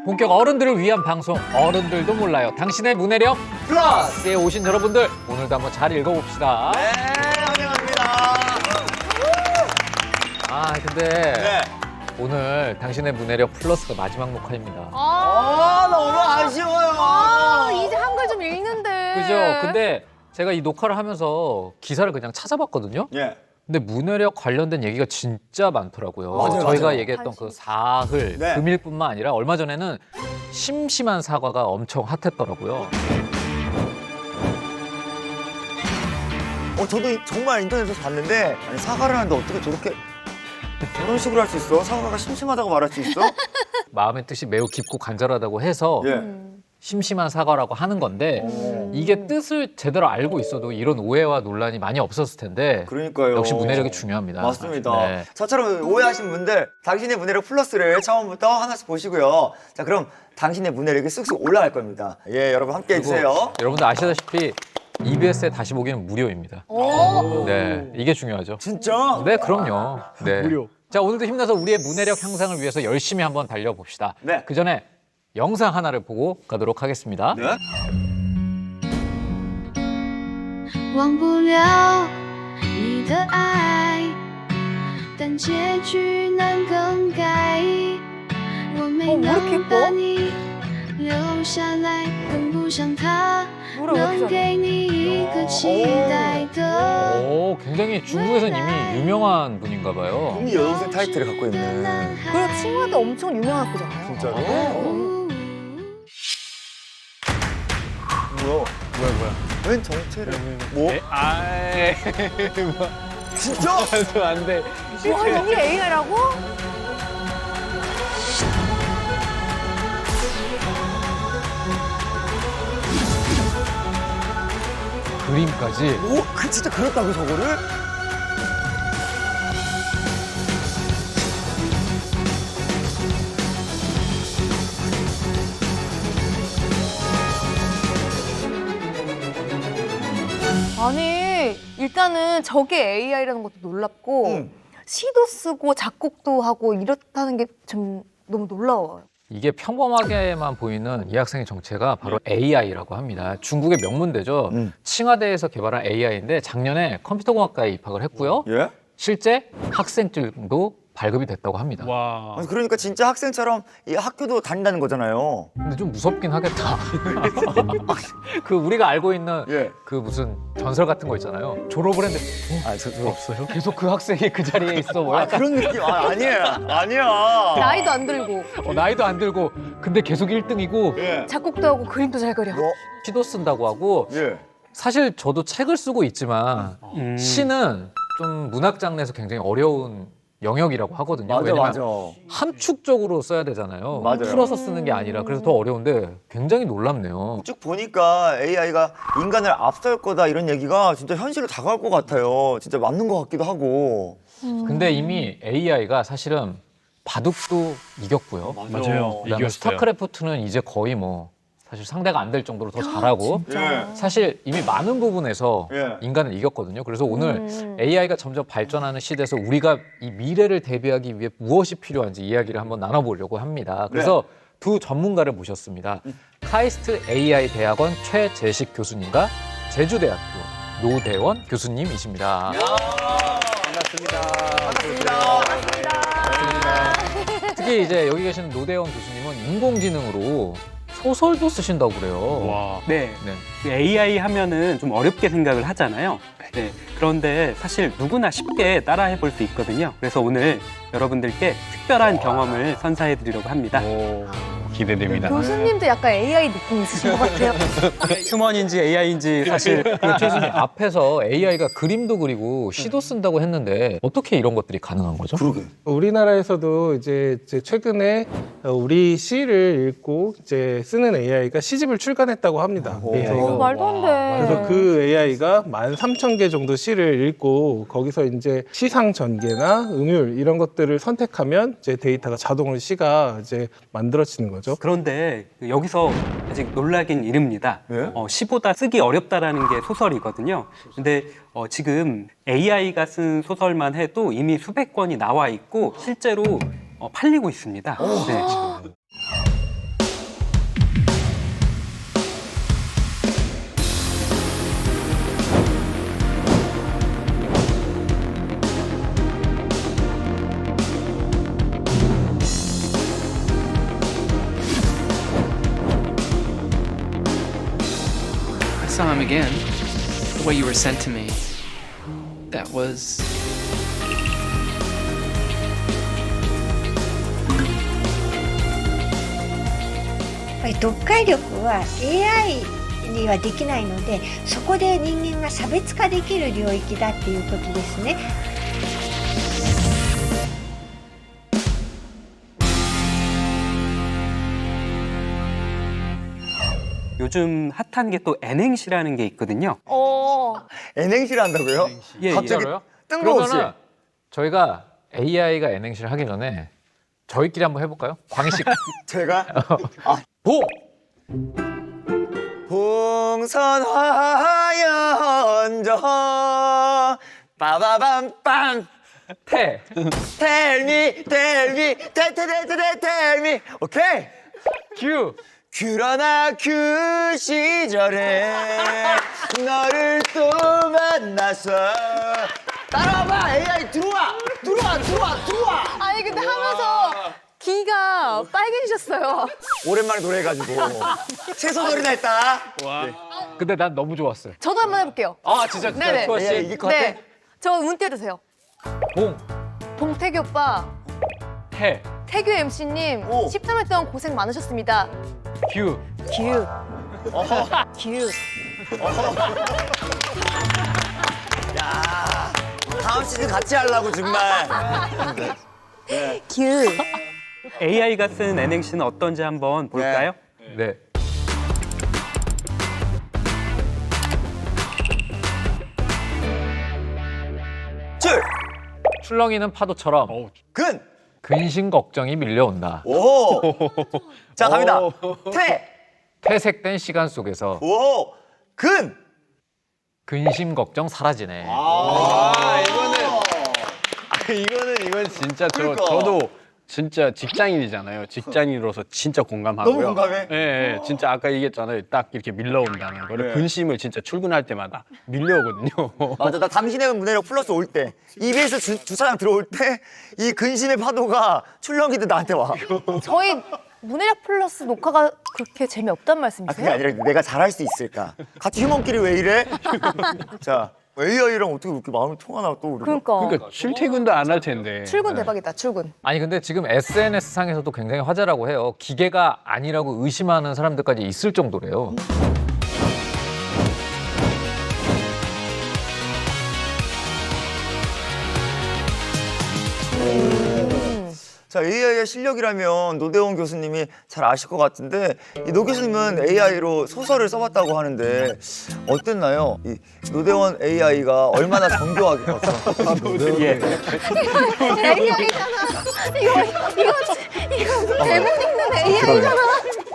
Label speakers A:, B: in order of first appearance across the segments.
A: 본격 어른들을 위한 방송 어른들도 몰라요. 당신의 문해력 플러스에 오신 여러분들 오늘도 한번 잘 읽어봅시다.
B: 네, 환영합니다.
A: 근데
B: 네.
A: 오늘 당신의 문해력 플러스가 마지막 녹화입니다.
B: 너무 아쉬워요.
C: 이제 한글 좀 읽는데.
A: 그죠? 근데 제가 이 녹화를 하면서 기사를 그냥 찾아봤거든요.
B: 예.
A: 근데 문해력 관련된 얘기가 진짜 많더라고요.
B: 맞아요,
A: 저희가
B: 맞아요.
A: 얘기했던 그 사흘,
B: 네.
A: 금일뿐만 아니라 얼마 전에는 심심한 사과가 엄청 핫했더라고요.
B: 저도 정말 인터넷에서 봤는데 아니, 사과를 하는데 어떻게 저런 식으로 할 수 있어? 사과가 심심하다고 말할 수 있어?
A: 마음의 뜻이 매우 깊고 간절하다고 해서
B: 예.
A: 심심한 사과라고 하는 건데 이게 뜻을 제대로 알고 있어도 이런 오해와 논란이 많이 없었을 텐데
B: 그러니까요.
A: 역시 문해력이 중요합니다.
B: 맞습니다.
A: 네.
B: 저처럼 오해하신 분들 당신의 문해력 플러스를 처음부터 하나씩 보시고요. 자, 그럼 당신의 문해력이 쑥쑥 올라갈 겁니다. 예, 여러분 함께
A: 그리고
B: 해주세요.
A: 여러분들 아시다시피 EBS에 다시 보기는 무료입니다.
C: 오.
A: 네, 이게 중요하죠.
B: 진짜?
A: 네, 그럼요. 네. 무료. 자, 오늘도 힘내서 우리의 문해력 향상을 위해서 열심히 한번 달려봅시다.
B: 네.
A: 그 전에 영상 하나를 보고 가도록 하겠습니다.
B: 네.
D: 忘不了你的爱，但结局难更改。我没
C: 왜 이렇게
D: 能
C: 예뻐?
D: 把你留下来，更不像他
C: 노래 왜
D: 能
C: 이렇게
D: 给你一个期待的。
A: 오, 굉장히 중국에서는 이미 유명한 분인가 봐요.
B: 이미 여동생 타이틀을 갖고 있는.
C: 그리고 친구한테 엄청 유명한 거잖아요.
B: 진짜로? 뭐야? 웬 정체를? 뭐?
A: 아이,
B: 진짜?
A: 안 돼.
C: 와, 이게 AI라고?
A: 그림까지.
B: 오, 진짜 그렸다고 저거를?
C: 아니, 일단은 저게 AI라는 것도 놀랍고
B: 응.
C: 시도 쓰고 작곡도 하고 이렇다는 게 좀 너무 놀라워요.
A: 이게 평범하게만 보이는 이 학생의 정체가 바로 AI라고 합니다. 중국의 명문대죠. 칭화대에서 개발한 AI인데 작년에 컴퓨터공학과에 입학을 했고요.
B: 예?
A: 실제 학생증도 발급이 됐다고 합니다.
B: 아니, 그러니까 진짜 학생처럼 이 학교도 다닌다는 거잖아요.
A: 근데 좀 무섭긴 하겠다. 그 우리가 알고 있는
B: 예.
A: 그 무슨 전설 같은 거 있잖아요. 졸업을 했는데
B: 저
A: 없어요? 계속 그 학생이 그 자리에 있어. 뭐야?
B: 그런 느낌 아니야.
C: 나이도 안 들고
A: 나이도 안 들고 근데 계속 1등이고
B: 예.
C: 작곡도 하고 그림도 잘 그려.
B: 뭐?
A: 시도 쓴다고 하고
B: 예.
A: 사실 저도 책을 쓰고 있지만 시는 좀 문학 장르에서 굉장히 어려운 영역이라고 하거든요. 왜냐면 함축적으로 써야 되잖아요.
B: 맞아요.
A: 풀어서 쓰는 게 아니라 그래서 더 어려운데 굉장히 놀랍네요.
B: 쭉 보니까 AI가 인간을 앞설 거다 이런 얘기가 진짜 현실로 다가올 것 같아요. 진짜 맞는 것 같기도 하고.
A: 근데 이미 AI가 사실은 바둑도 이겼고요.
B: 맞아요.
A: 그다음에 스타크래프트는 이제 거의 뭐 사실 상대가 안 될 정도로 더 잘하고
B: 예.
A: 사실 이미 많은 부분에서
B: 예.
A: 인간을 이겼거든요. 그래서 오늘 AI가 점점 발전하는 시대에서 우리가 이 미래를 대비하기 위해 무엇이 필요한지 이야기를 한번 나눠보려고 합니다. 그래서 두 전문가를 모셨습니다. 카이스트 AI 대학원 최재식 교수님과 제주대학교 노대원 교수님이십니다. 특히 이제 여기 계시는 노대원 교수님은 인공지능으로 소설도 쓰신다고 그래요.
E: 와.
F: 네,
A: 네.
F: 그 AI 하면은 좀 어렵게 생각을 하잖아요. 네, 그런데 사실 누구나 쉽게 따라해 볼 수 있거든요. 그래서 오늘 여러분들께 특별한 경험을 선사해 드리려고 합니다.
E: 기대됩니다.
C: 교수님도 약간 AI 느낌 있으신 것 같아요.
F: 휴먼인지 AI인지 사실
A: 교수님 앞에서 AI가 그림도 그리고 시도 쓴다고 했는데 어떻게 이런 것들이 가능한 거죠?
G: 우리나라에서도 이제 최근에 우리 시를 읽고 이제 쓰는 AI가 시집을 출간했다고 합니다. 그래서
C: 말도 안 돼.
G: 그래서 그 AI가 13,000개 정도 시를 읽고 거기서 이제 시상 전개나 음율 이런 것들을 선택하면 이제 데이터가 자동으로 시가 이제 만들어지는 거죠.
F: 그런데 여기서 아직 놀라긴 이릅니다.
B: 예?
F: 시보다 쓰기 어렵다라는 게 소설이거든요. 근데 지금 AI가 쓴 소설만 해도 이미 수백 권이 나와 있고 실제로 팔리고 있습니다. 네.
H: again. The way you were sent to me. That was.
I: やっぱり読解力は AI にはできないので、そこで人間が差別化できる領域だっていうことですね。
F: 요즘 핫한 게 또 N행시라는 게 있거든요.
B: N행시를 한다고요?
F: 예, 예.
B: 갑자기
A: 진짜로요?
B: 뜬금없이.
A: 그러면은 저희가 AI가 N행시를 하기 전에 저희끼리 한번 해볼까요? 광식.
B: 제가
A: 봉!
B: 풍선화연저 빠바밤빰
A: 태!
B: 텔미 텔미 오케이
A: 규!
B: 그러나 그 시절에 너를 또 만나서 따라와봐 AI 들어와
C: 아니 근데 하면서 귀가 빨개지셨어요.
B: 오랜만에 노래해가지고 최소절이나 했다
A: 근데 난 너무 좋았어요.
C: 저도 한번 해볼게요.
A: 아, 진짜
C: 네네.
A: 투아 씨.
B: AI 이길 것 같아?
C: 네. 저 운 띄워주세요.
A: 봉!
C: 동태규 오빠,
A: 태!
C: 태규 MC님
B: 오.
C: 13일 동안 고생 많으셨습니다.
A: 규!
C: 규. 규.
B: 다음 시즌 같이 하려고 정말
C: 규.
F: AI가 쓴 N행시는 어떤지 한번 볼까요?
A: 네.
B: 줄
A: 출렁이는 파도처럼
B: 근
A: 근심 걱정이 밀려온다.
B: 오! 자, 갑니다. 태!
A: 퇴색된 시간 속에서
B: 오! 근!
A: 근심 걱정 사라지네.
E: 이거는 진짜
B: 그러니까.
E: 저도 진짜 직장인이잖아요. 직장인으로서 진짜 공감하고요.
B: 너무 공감해?
E: 예, 예, 진짜 아까 얘기했잖아요. 딱 이렇게 밀려온다는 거를
B: 네.
E: 근심을 진짜 출근할 때마다 밀려오거든요.
B: 맞아, 나 당신의 문해력 플러스 올 때, EBS 주차장 들어올 때, 이 근심의 파도가 출렁이듯 나한테 와.
C: 저희 문해력 플러스 녹화가 그렇게 재미없단
B: 그게
C: 말씀이세요?
B: 아니라 내가 잘할 수 있을까? 같이 휴먼끼리 왜 이래? 자, AI랑 어떻게 그렇게 마음이 통하나 또 우리가.
E: 그러니까 출퇴근도 안 할 텐데.
C: 출근 대박이다, 출근.
A: 아니 근데 지금 SNS상에서도 굉장히 화제라고 해요. 기계가 아니라고 의심하는 사람들까지 있을 정도래요.
B: 자, AI의 실력이라면 노대원 교수님이 잘 아실 것 같은데 이 노 교수님은 AI로 소설을 써봤다고 하는데 어땠나요? 이 노대원 AI가 얼마나 정교하게
F: 예.
C: AI잖아. 이거 대본 읽는 AI잖아.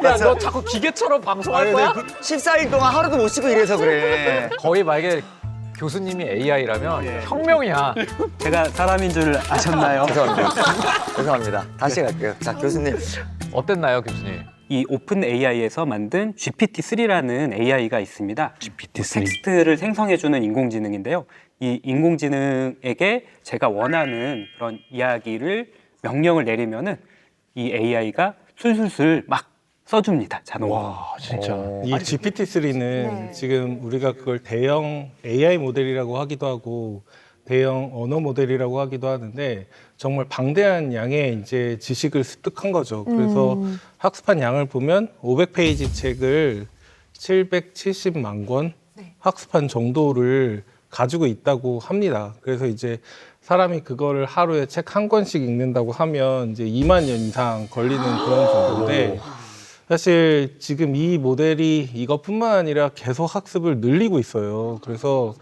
A: 야, 너 자꾸 기계처럼 방송할 거야?
B: 14일 동안 하루도 못 쉬고 이래서 그래.
A: 거의 만약에 교수님이 AI라면 혁명이야.
F: 제가 사람인 줄 아셨나요?
B: 죄송합니다. 다시 갈게요. 자, 교수님.
A: 어땠나요, 교수님?
F: 이 오픈 AI에서 만든 GPT-3라는 AI가 있습니다.
E: GPT-3.
F: 텍스트를 생성해주는 인공지능인데요. 이 인공지능에게 제가 원하는 그런 이야기를 명령을 내리면은 이 AI가 술술술 막 써줍니다. 자동으로.
E: 와, 진짜.
G: 이 GPT-3는
C: 네.
G: 지금 우리가 그걸 대형 AI 모델이라고 하기도 하고 대형 언어 모델이라고 하기도 하는데 정말 방대한 양의 이제 지식을 습득한 거죠. 그래서 학습한 양을 보면 500페이지 책을 770만 권 학습한 정도를 가지고 있다고 합니다. 그래서 이제 사람이 그거를 하루에 책 한 권씩 읽는다고 하면 이제 2만 년 이상 걸리는 그런 정도인데 사실 지금 이 모델이 이것뿐만 아니라 계속 학습을 늘리고 있어요. 그래서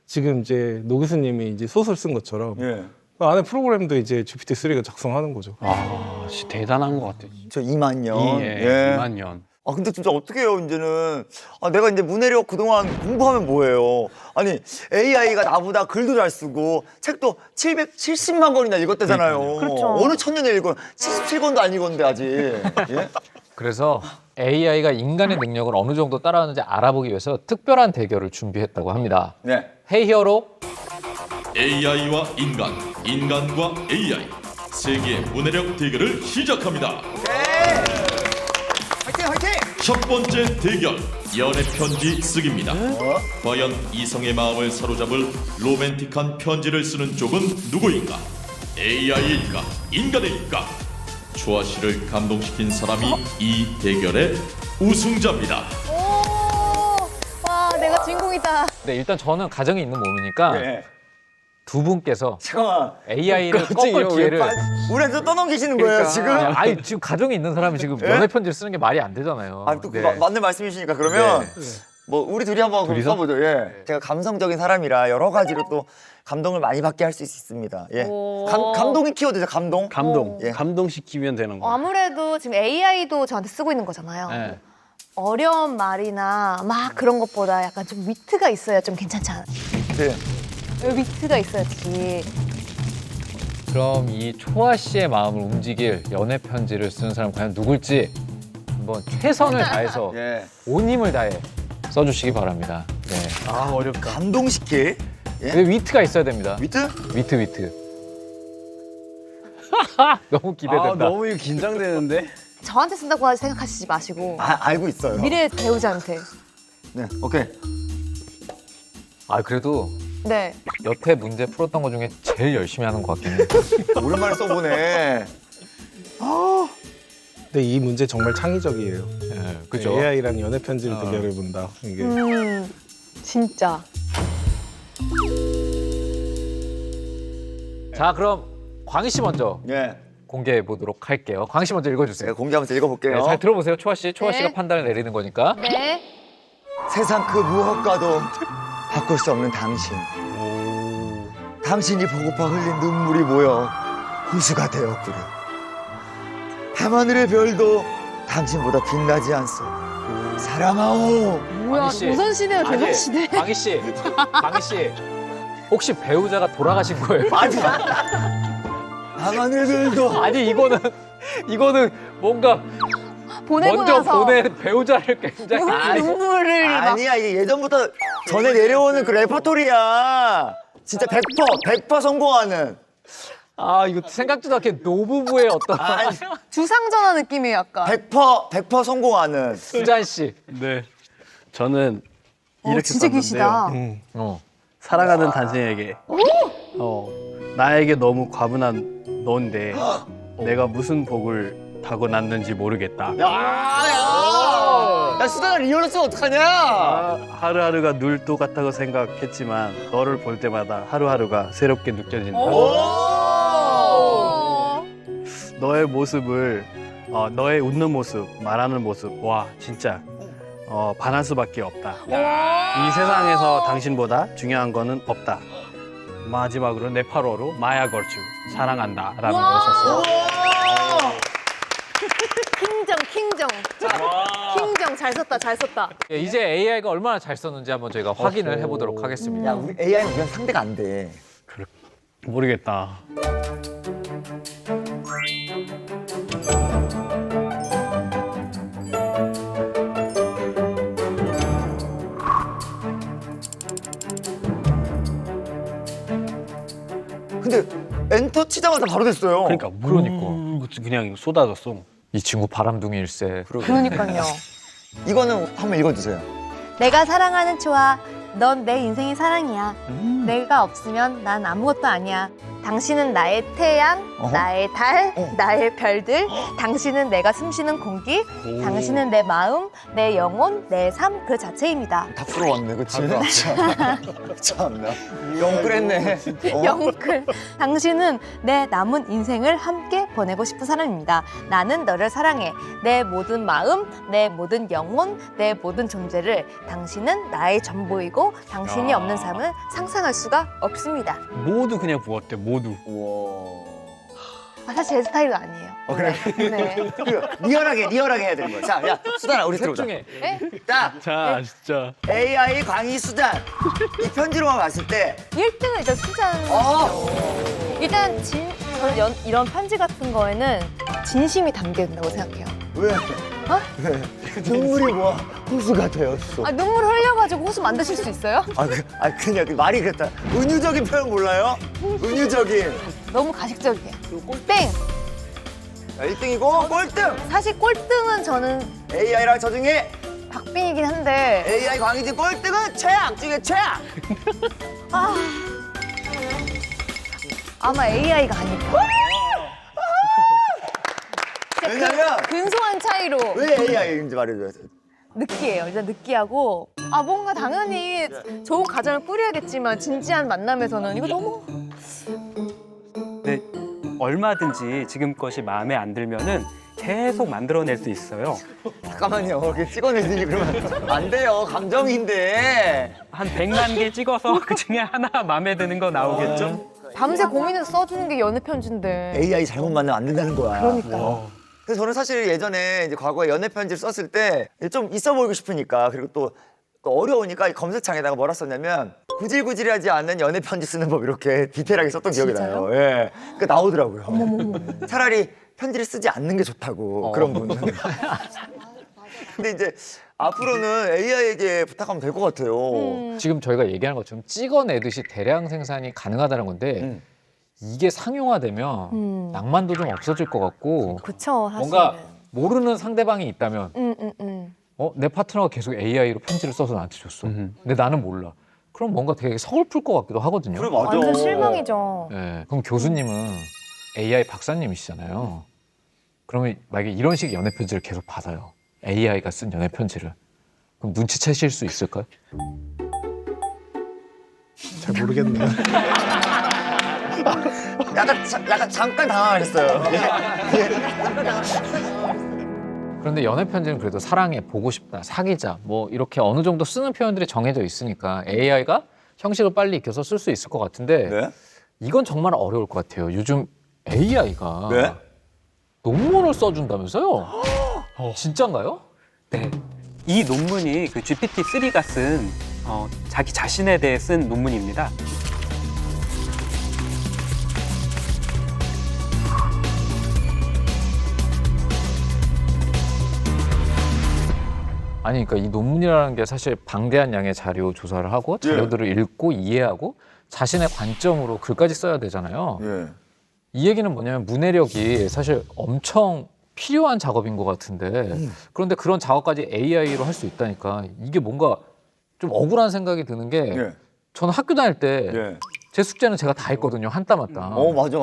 G: 지금 이제 노 교수님이 이제 소설 쓴 것처럼
B: 예.
G: 그 안에 프로그램도 이제 GPT-3가 작성하는 거죠.
E: 아, 진짜 대단한 것 같아요.
B: 저 2만 년.
E: 예, 2만 년.
B: 아, 근데 진짜 어떻게 해요, 이제는. 아, 내가 이제 문해력 그동안 공부하면 뭐예요? 아니, AI가 나보다 글도 잘 쓰고, 책도 770만 권이나 읽었대잖아요.
C: 그렇죠.
B: 어느 천년에 읽어? 77권도 안 읽었는데, 아직. 예?
A: 그래서 AI가 인간의 능력을 어느 정도 따라하는지 알아보기 위해서 특별한 대결을 준비했다고 합니다.
B: 네.
A: 헤이히어로
J: AI와 인간, 인간과 AI 세계의 문해력 대결을 시작합니다.
B: 화이팅, 화이팅!
J: 첫 번째 대결 연애 편지 쓰기입니다. 과연 이성의 마음을 사로잡을 로맨틱한 편지를 쓰는 쪽은 누구인가? AI일까? 인간일까? 초아 씨를 감동시킨 사람이 이 대결의 우승자입니다.
C: 와, 내가 주인공이다.
A: 네, 일단 저는 가정이 있는 몸이니까
B: 네.
A: 두 분께서
B: 잠깐만.
A: AI를 꺾을 기회를
B: 우리한테 떠넘기시는 거예요 지금?
A: 아니 지금 가정이 있는 사람이 지금 연애 편지를 쓰는 게 말이 안 되잖아요.
B: 아, 또
A: 네.
B: 맞는 말씀이시니까 그러면
A: 네.
B: 뭐 우리 둘이 한번 그럼
A: 둘이서?
B: 써보죠. 예. 제가 감성적인 사람이라 여러 가지로 또 감동을 많이 받게 할 수 있습니다. 예.
C: 오.
B: 감동이 키워드죠. 감동.
E: 감동.
B: 예.
E: 감동시키면 되는 거.
C: 아무래도 지금 AI도 저한테 쓰고 있는 거잖아요.
A: 네.
C: 어려운 말이나 막 그런 것보다 약간 좀 위트가 있어야 좀 괜찮잖아요.
B: 네.
C: 위트가 있어야지.
A: 그럼 이 초아 씨의 마음을 움직일 연애 편지를 쓰는 사람 과연 누굴지 한번 최선을 다해서
B: 예.
A: 온 힘을 다해 써주시기 바랍니다. 네.
E: 아 어렵다.
B: 감동시킬. 예?
A: 근데 위트가 있어야 됩니다.
B: 위트?
A: 위트. 너무 기대된다.
E: 아 너무 이거 긴장되는데.
C: 저한테 쓴다고 생각하시지 마시고
B: 알고 있어요.
C: 미래 배우자한테.
B: 네. 오케이.
A: 아 그래도
C: 네.
A: 여태 문제 풀었던 것 중에 제일 열심히 하는 것 같긴 해.
B: 오랜만에 써보네.
G: 근데 이 문제 정말 창의적이에요.
A: 네, 그죠?
G: AI랑 연애 편지를 대결해 본다. 이게
C: 진짜.
A: 자 그럼 광희 씨 먼저
B: 예.
A: 공개해 보도록 할게요. 광희 씨 먼저 읽어주세요.
B: 제가 공개하면서 읽어볼게요.
A: 네, 잘 들어보세요, 초아 씨. 초아
C: 네.
A: 씨가 판단을 내리는 거니까.
C: 네.
B: 세상 그 무엇과도 바꿀 수 없는 당신. 당신이 보고파 흘린 눈물이 모여 호수가 되었구려. 밤하늘의 별도 당신보다 빛나지 않소. 사랑하오.
C: 뭐야,
A: 광희 씨.
C: 조선시대야,
A: 아니,
C: 조선시대.
A: 광희 씨, 광희 씨. 혹시 배우자가 돌아가신 거예요?
B: 아니. 밤하늘의 별도.
A: 아니 이거는 뭔가
C: 보내고
A: 먼저
C: 나서
A: 보낸 배우자를 굉장히
C: 눈물을 막.
B: 아니야, 이게 예전부터 전에 내려오는 그 레퍼토리야. 진짜 100% 성공하는.
A: 아 이거 생각지도 않게 노부부의 어떤
B: 아니,
C: 주상전화 느낌이에요, 약간.
B: 100% 성공하는.
A: 수잔 씨.
E: 네. 저는 이렇게
C: 진짜
E: 썼는데요.
C: 계시다.
E: 사랑하는 당신에게 나에게 너무 과분한 너인데 내가 무슨 복을 타고났는지 모르겠다.
B: 야, 수다가 리얼로 쓰면 어떡하냐?
E: 하루하루가 늘 똑같다고 생각했지만 너를 볼 때마다 하루하루가 새롭게 느껴진다. 너의 모습을 너의 웃는 모습, 말하는 모습, 와 진짜 반할 수밖에 없다. 이 세상에서 당신보다 중요한 거는 없다. 마지막으로 네팔어로 마야 걸주 사랑한다라는 걸 썼어요.
C: 킹정. 킹정, 잘 썼다, 잘 썼다.
A: 예, 이제 AI가 얼마나 잘 썼는지 한번 저희가 확인을 해보도록 하겠습니다.
B: 야, 우리 AI는 우리랑 상대가 안 돼.
E: 모르겠다.
B: 근데 엔터 치자마자 바로 됐어요.
E: 그러니까 그냥 쏟아졌어.
A: 이 친구 바람둥이 일세.
C: 그러니까요.
B: 이거는 한번 읽어주세요.
C: 내가 사랑하는 초아, 넌 내 인생의 사랑이야. 내가 없으면 난 아무것도 아니야. 당신은 나의 태양, 나의 달, 나의 별들. 당신은 내가 숨쉬는 공기. 당신은 내 마음, 내 영혼, 내 삶 그 자체입니다.
B: 다 풀어왔네, 그치? 참나. 영끌했네.
C: 영끌. 당신은 내 남은 인생을 함께 보내고 싶은 사람입니다. 나는 너를 사랑해. 내 모든 마음, 내 모든 영혼, 내 모든 존재를 당신은 나의 전부이고 당신이 없는 삶을 상상할 수가 없습니다.
E: 모두 그냥 부었대. 모두.
C: 아, 사실 제 스타일은 아니에요.
B: 그래?
C: 네.
B: 리얼하게 해야 되는 거야. 자, 야, 수단아, 우리 들어보자.
A: 중에
C: 네?
B: 자,
E: 자, 진짜.
B: AI 광희 수단. 이 편지로만 봤을 때
C: 1등은 일단 수잔. 일단 저는 이런 편지 같은 거에는 진심이 담겨 있다고 생각해요.
B: 왜? 왜? 눈물이 뭐 호수가 되었어.
C: 아, 눈물 흘려가지고 호수 만드실 수 있어요?
B: 그냥 그 말이 그랬다. 은유적인 표현 몰라요? 은유적인.
C: 너무 가식적이에요. 땡!
B: 자, 1등이고 꼴등.
C: 사실 꼴등은 저는
B: AI랑 저 중에
C: 박빙이긴 한데
B: AI 광희진 꼴등은 최악 중에 최악.
C: 아마 AI가 아닐까.
B: 왜냐면
C: 근소한 차이로
B: 왜 AI인지 말해줘요.
C: 느끼해요. 일단 느끼하고 뭔가 당연히 좋은 가정을 꾸려야겠지만 진지한 만남에서는 이거 너무
F: 네, 얼마든지 지금 것이 마음에 안 들면은 계속 만들어낼 수 있어요.
B: 잠깐만요. 이렇게 찍어내더니 그러면 안 돼요. 감정인데.
F: 한 100만 개 찍어서 그 중에 하나 마음에 드는 거 나오겠죠?
C: 밤새 고민해서 써주는 게 연애 편지인데.
B: AI 잘못 만나면 안 된다는 거야.
C: 그러니까.
B: 그래서 저는 사실 예전에 이제 과거에 연애 편지를 썼을 때 좀 있어 보이고 싶으니까 그리고 또 어려우니까 이 검색창에다가 뭐라 썼냐면 구질구질하지 않는 연애 편지 쓰는 법 이렇게 디테일하게 썼던 기억이 나요. 예. 그러니까 나오더라고요. 차라리 편지를 쓰지 않는 게 좋다고 그런 분은. 근데 이제 앞으로는 AI에게 부탁하면 될 것 같아요.
A: 지금 저희가 얘기하는 것처럼 찍어내듯이 대량 생산이 가능하다는 건데 이게 상용화되면 낭만도 좀 없어질 것 같고
C: 그쵸, 사실은.
A: 뭔가 모르는 상대방이 있다면 내 파트너가 계속 AI로 편지를 써서 나한테 줬어. 근데 나는 몰라. 그럼 뭔가 되게 서글플 것 같기도 하거든요.
B: 그래, 맞아.
C: 완전 실망이죠.
A: 네. 그럼 교수님은 AI 박사님이시잖아요. 그러면 만약에 이런 식의 연애 편지를 계속 받아요. AI가 쓴 연애 편지를. 그럼 눈치채실 수 있을까요?
G: 잘 모르겠네요.
B: 약간 잠깐 당황하셨어요.
A: 그런데 연애 편지는 그래도 사랑해, 보고 싶다, 사귀자 뭐 이렇게 어느 정도 쓰는 표현들이 정해져 있으니까 AI가 형식을 빨리 익혀서 쓸 수 있을 것 같은데
B: 네?
A: 이건 정말 어려울 것 같아요. 요즘 AI가
B: 네?
A: 논문을 써준다면서요? 진짠가요?
F: 네. 이 논문이 그 GPT-3가 쓴 자기 자신에 대해 쓴 논문입니다.
A: 아니 그러니까 이 논문이라는 게 사실 방대한 양의 자료 조사를 하고 자료들을 읽고 이해하고 자신의 관점으로 글까지 써야 되잖아요.
B: 예.
A: 이 얘기는 뭐냐면 문해력이 사실 엄청 필요한 작업인 것 같은데 그런데 그런 작업까지 AI로 할 수 있다니까 이게 뭔가 좀 억울한 생각이 드는 게
B: 예.
A: 저는 학교 다닐 때 제
B: 예.
A: 숙제는 제가 다 했거든요. 한 땀 한 땀.
B: 맞아.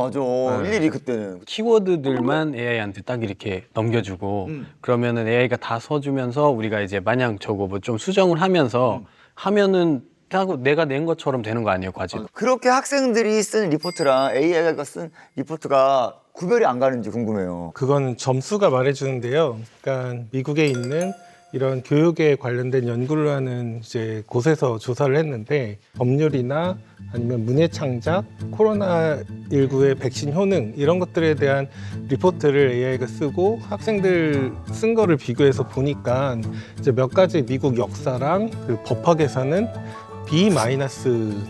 B: 일일이 그때는.
E: 키워드들만 AI한테 딱 이렇게 넘겨주고 그러면은 AI가 다 써주면서 우리가 이제 마냥 저거 뭐 좀 수정을 하면서 하면은 하고 내가 낸 것처럼 되는 거 아니에요, 과제도.
B: 그렇게 학생들이 쓴 리포트랑 AI가 쓴 리포트가 구별이 안 가는지 궁금해요.
G: 그건 점수가 말해주는데요. 그러니까 미국에 있는 이런 교육에 관련된 연구를 하는 이제 곳에서 조사를 했는데 법률이나 아니면 문예 창작, 코로나19의 백신 효능 이런 것들에 대한 리포트를 AI가 쓰고 학생들 쓴 거를 비교해서 보니까 이제 몇 가지 미국 역사랑 그 법학에서는 B-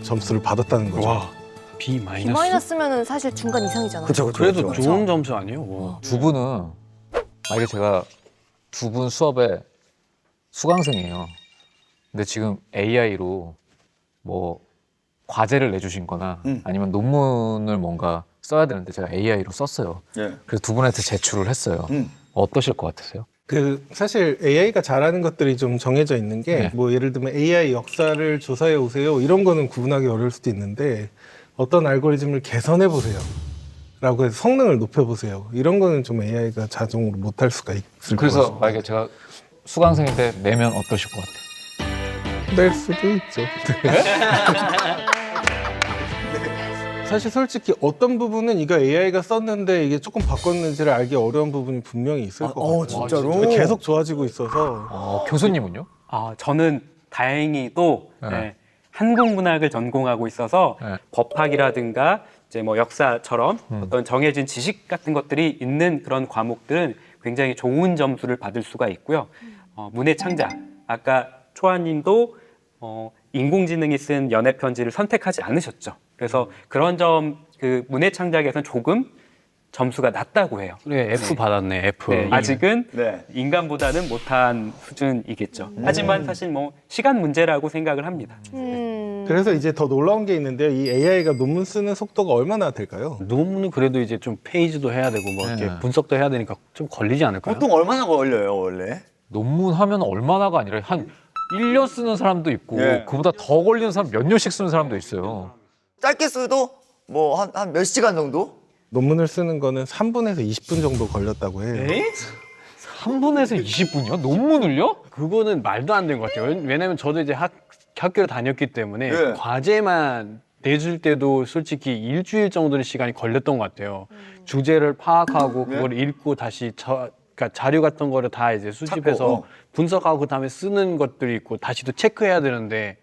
G: 점수를 받았다는 거죠.
E: 와, B 마이너스.
C: B-면은 사실 중간 이상이잖아요.
E: 그래도 좋은 점수 아니에요? 와.
A: 두 분은 만약에 제가 두 분 수업에 수강생이에요. 근데 지금 AI로 뭐 과제를 내주신 거나 아니면 논문을 뭔가 써야 되는데 제가 AI로 썼어요. 그래서 두 분한테 제출을 했어요. 어떠실 것 같으세요?
G: 그 사실 AI가 잘하는 것들이 좀 정해져 있는 게 뭐 예를 들면 AI 역사를 조사해 오세요 이런 거는 구분하기 어려울 수도 있는데 어떤 알고리즘을 개선해 보세요 라고 해서 성능을 높여 보세요 이런 거는 좀 AI가 자동으로 못할 수가 있을 것
A: 그래서
G: 같습니다.
A: 만약에 제가 수강생인데 내면 어떠실 것 같아요?
G: 낼 수도 있죠. 사실 솔직히 어떤 부분은 이거 AI가 썼는데 이게 조금 바꿨는지를 알기 어려운 부분이 분명히 있을 것 같아요.
B: 진짜로?
G: 계속 좋아지고 있어서.
A: 교수님은요?
F: 저는 다행히도 네, 한국 문학을 전공하고 있어서 법학이라든가 이제 뭐 역사처럼 어떤 정해진 지식 같은 것들이 있는 그런 과목들은 굉장히 좋은 점수를 받을 수가 있고요. 문해 창작, 아까 초아님도 인공지능이 쓴 연애 편지를 선택하지 않으셨죠. 그래서 그런 점, 그 문해 창작에서는 조금 점수가 낮다고 해요.
E: 네, F 받았네, F.
F: 네, 아직은 인간보다는 못한 수준이겠죠. 하지만 사실 뭐 시간 문제라고 생각을 합니다.
G: 그래서 이제 더 놀라운 게 있는데요. 이 AI가 논문 쓰는 속도가 얼마나 될까요?
E: 논문은 그래도 이제 좀 페이지도 해야 되고 뭐 이렇게 분석도 해야 되니까 좀 걸리지 않을까요?
B: 보통 얼마나 걸려요, 원래?
A: 논문 하면 얼마나가 아니라 한 1년 쓰는 사람도 있고
B: 예.
A: 그보다 더 걸리는 사람 몇 년씩 쓰는 사람도 있어요.
B: 짧게 써도 뭐 한 몇 시간 정도?
G: 논문을 쓰는 거는 3분에서 20분 정도 걸렸다고 해요.
A: 3분에서 20분이요? 논문을요?
E: 그거는 말도 안 되는 것 같아요. 왜냐면 저도 이제 학교를 다녔기 때문에
B: 예.
E: 과제만 내줄 때도 솔직히 일주일 정도의 시간이 걸렸던 것 같아요. 주제를 파악하고 그걸 읽고 다시 그러니까 자료 같은 거를 다 이제 수집해서
B: 찾고,
E: 분석하고 그다음에 쓰는 것들이 있고 다시 또 체크해야 되는데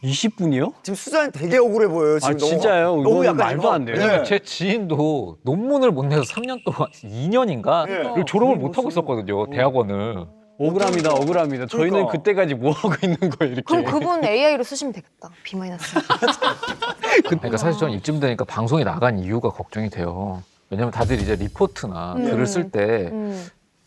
E: 20분이요?
B: 지금 수잔이 되게 억울해 보여요. 지금
E: 아 진짜요?
B: 너무
E: 이거는
B: 약간
E: 말도
B: 지금
E: 안 돼요.
B: 예.
A: 제 지인도 논문을 못 내서 3년 동안 2년인가
B: 예.
A: 졸업을 못 하고 있었거든요. 대학원을.
E: 억울합니다, 억울합니다. 저희는
B: 그러니까.
E: 그때까지 뭐 하고 있는 거예요, 이렇게.
C: 그럼 그분 AI로 쓰시면 되겠다. B-.
A: 그러니까 사실 저는 이쯤 되니까 방송에 나간 이유가 걱정이 돼요. 왜냐면 다들 이제 리포트나 글을 쓸 때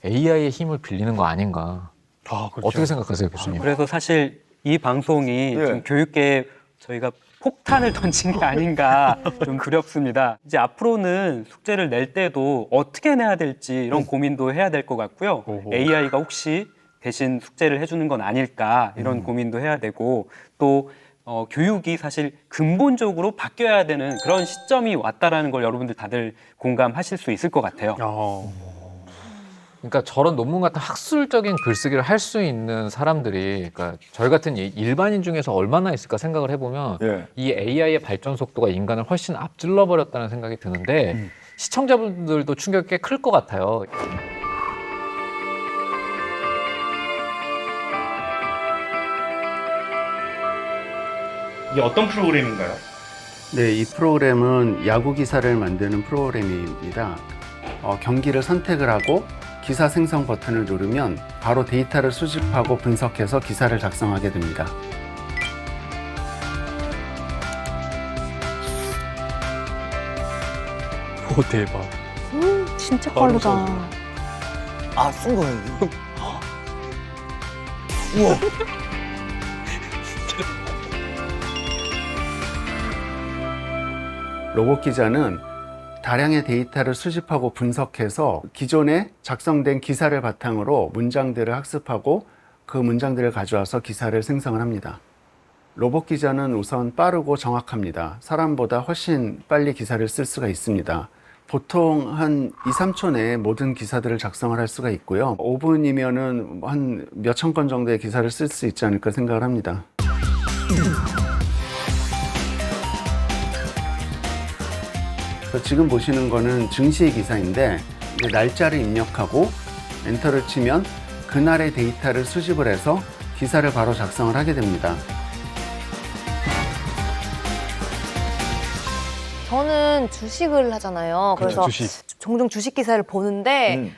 A: AI의 힘을 빌리는 거 아닌가.
E: 아, 그렇죠.
A: 어떻게 생각하세요, 교수님?
F: 그래서 사실 이 방송이
B: 예.
F: 좀 교육계에 저희가 폭탄을 던진 게 아닌가 좀 두렵습니다. 이제 앞으로는 숙제를 낼 때도 어떻게 내야 될지 이런 고민도 해야 될 것 같고요. AI가 혹시 대신 숙제를 해주는 건 아닐까 이런 고민도 해야 되고 또 교육이 사실 근본적으로 바뀌어야 되는 그런 시점이 왔다라는 걸 여러분들 다들 공감하실 수 있을 것 같아요.
A: 그러니까 저런 논문 같은 학술적인 글쓰기를 할 수 있는 사람들이, 그러니까 저희 같은 일반인 중에서 얼마나 있을까 생각을 해보면
B: 예.
A: 이 AI의 발전 속도가 인간을 훨씬 앞질러 버렸다는 생각이 드는데 시청자분들도 충격이 꽤 클 것 같아요.
K: 이게 어떤 프로그램인가요?
L: 네, 이 프로그램은 야구 기사를 만드는 프로그램입니다. 경기를 선택을 하고 기사 생성 버튼을 누르면 바로 데이터를 수집하고 분석해서 기사를 작성하게 됩니다.
E: 오, 대박.
C: 진짜 빠르다.
B: 아, 쓴 거예요. 우와.
L: 로봇 기자는 다량의 데이터를 수집하고 분석해서 기존에 작성된 기사를 바탕으로 문장들을 학습하고 그 문장들을 가져와서 기사를 생성을 합니다. 로봇 기자는 우선 빠르고 정확합니다. 사람보다 훨씬 빨리 기사를 쓸 수가 있습니다. 보통 한 2, 3초 내에 모든 기사들을 작성을 할 수가 있고요. 5분이면은 한 몇천 건 정도의 기사를 쓸 수 있지 않을까 생각을 합니다. 지금 보시는 거는 증시의 기사인데 이제 날짜를 입력하고 엔터를 치면 그날의 데이터를 수집을 해서 기사를 바로 작성을 하게 됩니다.
C: 저는 주식을 하잖아요. 그래서 종종 주식 기사를 보는데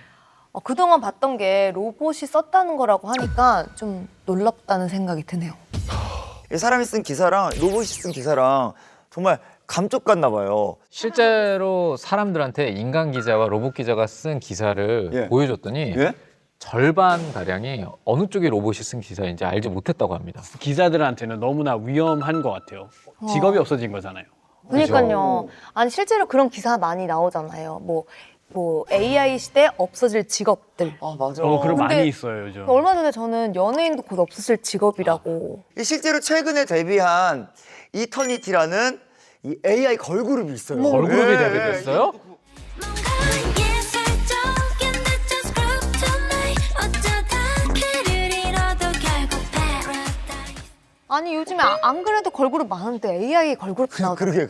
C: 그동안 봤던 게 로봇이 썼다는 거라고 하니까 좀 놀랍다는 생각이 드네요.
B: 사람이 쓴 기사랑 로봇이 쓴 기사랑 정말 감쪽 같나 봐요.
A: 실제로 사람들한테 인간 기자와 로봇 기자가 쓴 기사를
B: 예.
A: 보여줬더니
B: 예?
A: 절반 가량이 어느 쪽이 로봇이 쓴 기사인지 알지 못했다고 합니다.
E: 기자들한테는 너무나 위험한 것 같아요. 직업이 없어진 거잖아요.
C: 그러니까요. 아니 실제로 그런 기사 많이 나오잖아요. 뭐 AI 시대 없어질 직업들.
B: 아, 맞아.
E: 그럼
C: 근데
E: 많이 있어요, 요즘.
C: 얼마 전에 저는 연예인도 곧 없어질 직업이라고.
B: 실제로 최근에 데뷔한 이터니티라는 이 AI 걸그룹이 있어요.
A: 걸그룹이
B: 예,
A: 데뷔됐어요?
C: 아니 요즘에 안 그래도 걸그룹 많은데 AI 걸그룹 나오고.
B: 그러게.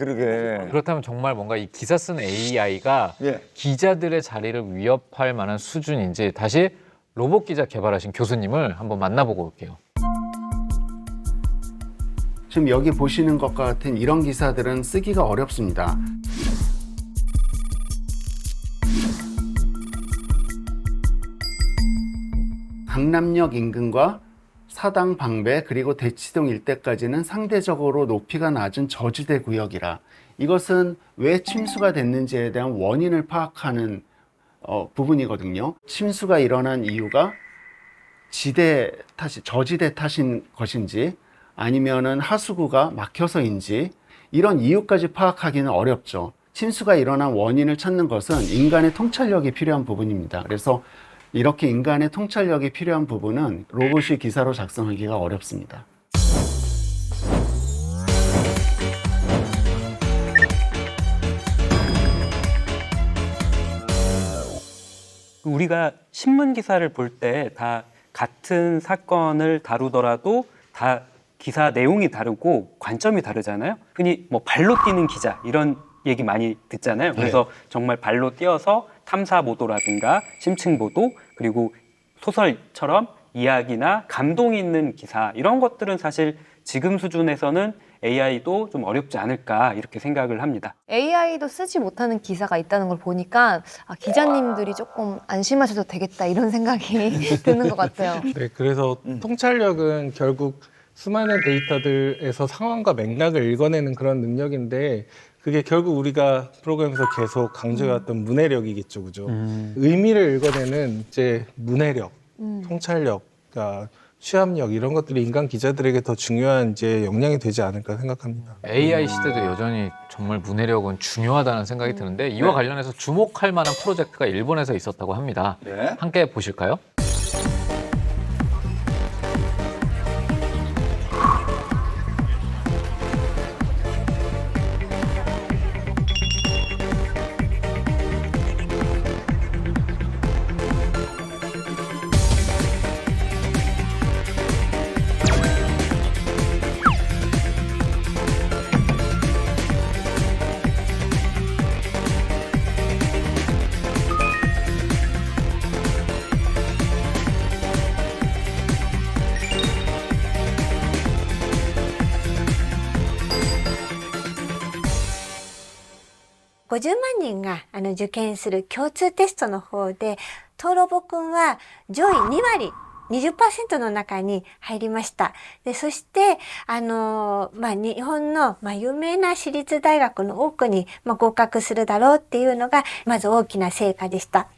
A: 그렇다면 정말 뭔가 이 기사 쓴 AI가
B: 예.
A: 기자들의 자리를 위협할 만한 수준인지 다시 로봇 기자 개발하신 교수님을 한번 만나보고 올게요.
L: 지금 여기 보시는 것과 같은 이런 기사들은 쓰기가 어렵습니다. 강남역 인근과 사당 방배 그리고 대치동 일대까지는 상대적으로 높이가 낮은 저지대 구역이라 이것은 왜 침수가 됐는지에 대한 원인을 파악하는 부분이거든요. 침수가 일어난 이유가 지대 탓이 저지대 탓인 것인지 아니면은 하수구가 막혀서인지 이런 이유까지 파악하기는 어렵죠. 침수가 일어난 원인을 찾는 것은 인간의 통찰력이 필요한 부분입니다. 그래서 이렇게 인간의 통찰력이 필요한 부분은 로봇이 기사로 작성하기가 어렵습니다.
F: 우리가 신문 기사를 볼 때 다 같은 사건을 다루더라도 다 기사 내용이 다르고 관점이 다르잖아요. 흔히 뭐 발로 뛰는 기자 이런 얘기 많이 듣잖아요. 그래서 정말 발로 뛰어서 탐사 보도라든가 심층 보도 그리고 소설처럼 이야기나 감동 있는 기사 이런 것들은 사실 지금 수준에서는 AI도 좀 어렵지 않을까 이렇게 생각을 합니다.
C: AI도 쓰지 못하는 기사가 있다는 걸 보니까 기자님들이 조금 안심하셔도 되겠다 이런 생각이 드는 것 같아요.
G: 네, 그래서 통찰력은 결국 수많은 데이터들에서 상황과 맥락을 읽어내는 그런 능력인데 그게 결국 우리가 프로그램에서 계속 강조해왔던 문해력이겠죠, 그죠? 의미를 읽어내는 이제 문해력, 통찰력, 그러니까 취합력 이런 것들이 인간 기자들에게 더 중요한 이제 역량이 되지 않을까 생각합니다.
A: AI 시대도 여전히 정말 문해력은 중요하다는 생각이 드는데 이와 관련해서 주목할 만한 프로젝트가 일본에서 있었다고 합니다. 함께 보실까요?50
I: 万人が受験する共通テストの方で、トロボくんは上位2割、20% の中に入りました。で、そして、日本の、有名な私立大学の多くに、合格するだろうっていうのが、まず大きな成果でした。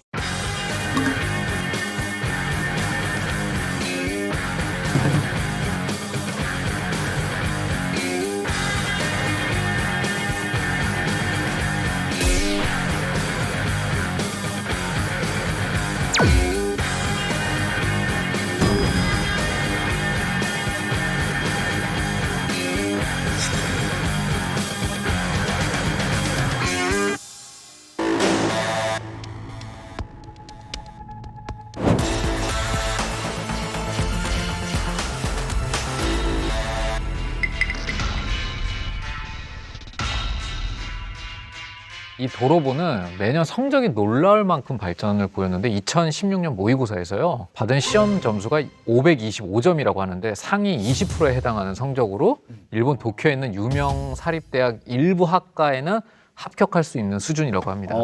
I: 이 도로보는 매년 성적이 놀라울 만큼 발전을 보였는데 2016년 모의고사에서요 받은 시험 점수가 525점이라고 하는데 상위 20%에 해당하는 성적으로 일본 도쿄에 있는 유명 사립대학 일부 학과에는 합격할 수 있는 수준이라고 합니다.